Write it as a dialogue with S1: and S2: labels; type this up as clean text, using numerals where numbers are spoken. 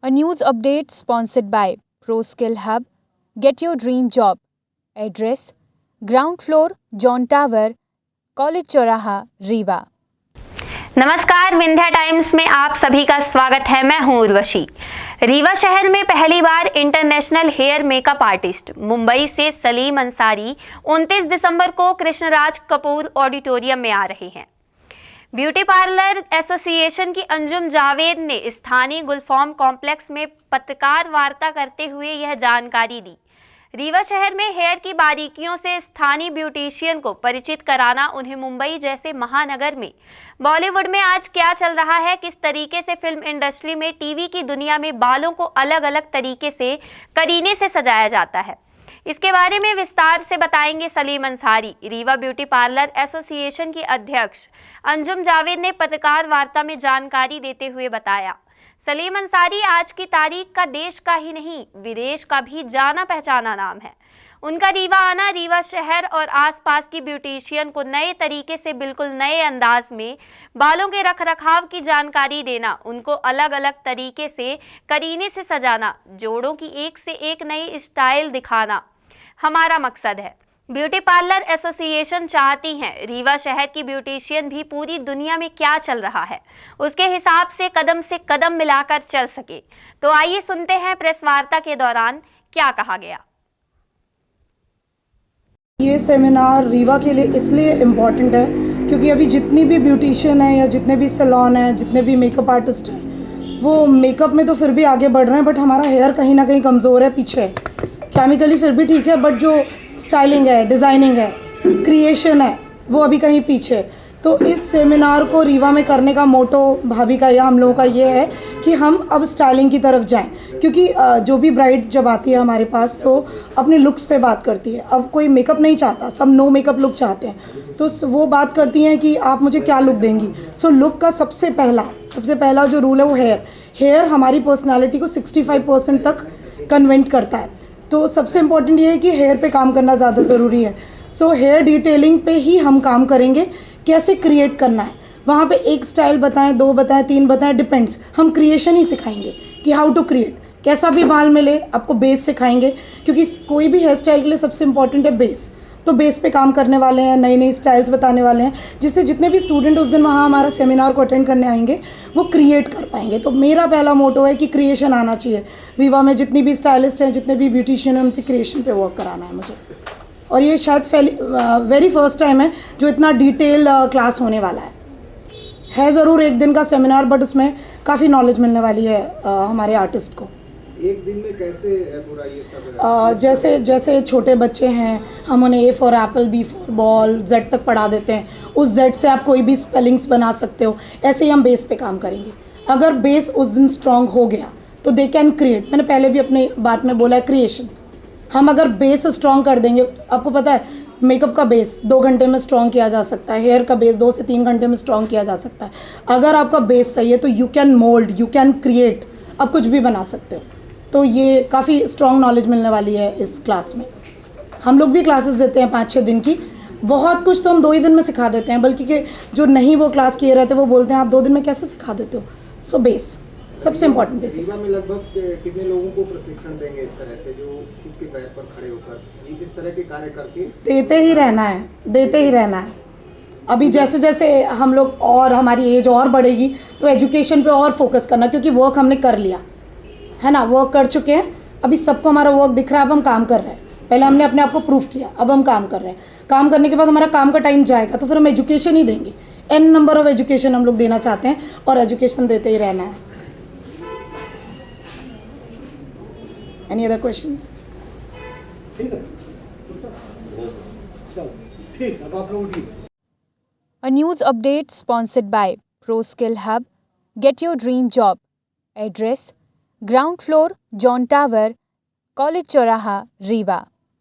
S1: A news update sponsored by ProSkill Hub. Get your dream job. Address: Ground floor, John Tower, College चौराहा, रीवा।
S2: नमस्कार, Vindhya times में आप सभी का स्वागत है। मैं हूं उर्वशी। रीवा शहर में पहली बार international hair makeup artist Mumbai से सलीम अंसारी 29 दिसंबर को कृष्णराज कपूर ऑडिटोरियम में आ रहे हैं। ब्यूटी पार्लर एसोसिएशन की अंजुम जावेद ने स्थानीय गुलफॉर्म कॉम्प्लेक्स में पत्रकार वार्ता करते हुए यह जानकारी दी। रीवा शहर में हेयर की बारीकियों से स्थानीय ब्यूटिशियन को परिचित कराना उन्हें मुंबई जैसे महानगर में, बॉलीवुड में आज क्या चल रहा है, किस तरीके से फिल्म इंडस्ट्री में, टीवी की दुनिया में बालों को अलग अलग तरीके से करीने से सजाया जाता है, इसके बारे में विस्तार से बताएंगे Salim Ansari. Rewa beauty parlour association की अध्यक्ष अंजुम जावेद ने पत्रकार वार्ता में जानकारी देते हुए बताया, सलीम अंसारी आज की तारीख का देश का ही नहीं विदेश का भी जाना पहचाना नाम है। उनका रीवा आना रीवा शहर और आसपास की ब्यूटिशियन को नए तरीके से, बिल्कुल नए अंदाज में बालों के रखरखाव की जानकारी देना, उनको अलग अलग तरीके से करीने से सजाना, जोड़ों की एक से एक नई स्टाइल दिखाना हमारा मकसद है। ब्यूटी पार्लर एसोसिएशन चाहती हैं रीवा शहर की ब्यूटिशियन भी पूरी दुनिया में क्या चल रहा है उसके हिसाब से कदम मिलाकर चल सके। तो आइए सुनते हैं प्रेस वार्ता के दौरान क्या कहा गया।
S3: ये सेमिनार रीवा के लिए इसलिए इम्पॉर्टेंट है क्योंकि अभी जितनी भी ब्यूटिशियन है या जितने भी सैलून हैं, जितने भी मेकअप आर्टिस्ट हैं, वो मेकअप में तो फिर भी आगे बढ़ रहे हैं, बट हमारा हेयर कहीं ना कहीं कमज़ोर है, पीछे है। केमिकली फिर भी ठीक है, बट जो स्टाइलिंग है, डिज़ाइनिंग है, क्रिएशन है, वो अभी कहीं पीछे है। तो इस सेमिनार को रीवा में करने का मोटो भाभी का या हम लोगों का ये है कि हम अब स्टाइलिंग की तरफ जाएं, क्योंकि जो भी ब्राइड जब आती है हमारे पास तो अपने लुक्स पे बात करती है। अब कोई मेकअप नहीं चाहता, सब नो मेकअप लुक चाहते हैं, तो वो बात करती हैं कि आप मुझे क्या लुक देंगी। सो लुक का सबसे पहला जो रूल है वो हेयर हमारी पर्सनैलिटी को 65% तक कन्वेंट करता है। तो सबसे इम्पॉर्टेंट ये है कि हेयर पे काम करना ज़्यादा ज़रूरी है। सो हेयर डिटेलिंग पे ही हम काम करेंगे, कैसे क्रिएट करना है, वहाँ पे एक स्टाइल बताएं, 2 बताएं, 3 बताएं, डिपेंड्स। हम क्रिएशन ही सिखाएंगे कि हाउ टू क्रिएट, कैसा भी बाल मिले, आपको बेस सिखाएंगे, क्योंकि कोई भी हेयर स्टाइल के लिए सबसे इम्पॉर्टेंट है बेस। तो बेस पे काम करने वाले हैं, नई नई स्टाइल्स बताने वाले हैं, जिससे जितने भी स्टूडेंट उस दिन वहाँ हमारा सेमिनार को अटेंड करने आएंगे वो क्रिएट कर पाएंगे। तो मेरा पहला मोटो है कि क्रिएशन आना चाहिए। रीवा में जितनी भी स्टाइलिस्ट हैं, जितने भी ब्यूटिशियन हैं, उन पर क्रिएशन पे वर्क कराना है मुझे। और ये शायद वेरी फर्स्ट टाइम है जो इतना डिटेल क्लास होने वाला है ज़रूर एक दिन का सेमिनार, बट उसमें काफ़ी नॉलेज मिलने वाली है हमारे आर्टिस्ट को।
S4: एक दिन में कैसे है पूरा ये सब?
S3: जैसे छोटे बच्चे हैं, हम उन्हें A for Apple, B for ball, Z तक पढ़ा देते हैं। उस Z से आप कोई भी स्पेलिंग्स बना सकते हो। ऐसे ही हम बेस पे काम करेंगे। अगर बेस उस दिन स्ट्रॉन्ग हो गया तो दे कैन क्रिएट। मैंने पहले भी अपनी बात में बोला है, क्रिएशन। हम अगर बेस स्ट्रॉन्ग कर देंगे, आपको पता है मेकअप का बेस 2 घंटे में स्ट्रॉन्ग किया जा सकता है, हेयर का बेस 2 से 3 घंटे में स्ट्रॉन्ग किया जा सकता है। अगर आपका बेस सही है तो you can mould, you can create, आप कुछ भी बना सकते हो। तो ये काफ़ी स्ट्रॉन्ग नॉलेज मिलने वाली है इस क्लास में। हम लोग भी क्लासेस देते हैं 5-6 दिन की। बहुत कुछ तो हम 2 ही दिन में सिखा देते हैं, बल्कि कि जो नहीं वो क्लास किए रहते वो बोलते हैं आप 2 दिन में कैसे सिखा देते हो। सो बेस सबसे इम्पोर्टेंट बेसिक।
S4: रीवा में लगभग कितने लोगों को प्रशिक्षण देंगे इस तरह से, जो खुद के पैर पर खड़े होकर इस तरह के कार्य करके? देते ही रहना है। अभी जैसे जैसे हम लोग और हमारी एज और बढ़ेगी तो एजुकेशन पे और फोकस करना, क्योंकि वर्क हमने कर लिया है ना, वर्क कर चुके हैं। अभी सबको हमारा वर्क दिख रहा है, अब हम काम कर रहे हैं। पहले हमने अपने आप को प्रूफ किया, अब हम काम कर रहे हैं। काम करने के बाद हमारा काम का टाइम जाएगा तो फिर हम एजुकेशन ही देंगे। n नंबर ऑफ एजुकेशन हम लोग देना चाहते हैं और एजुकेशन देते ही रहना है। Any other questions?
S1: A news update sponsored by ProSkill Hub. Get your dream job. Address: Ground floor, John Tower, College चौराहा, रीवा।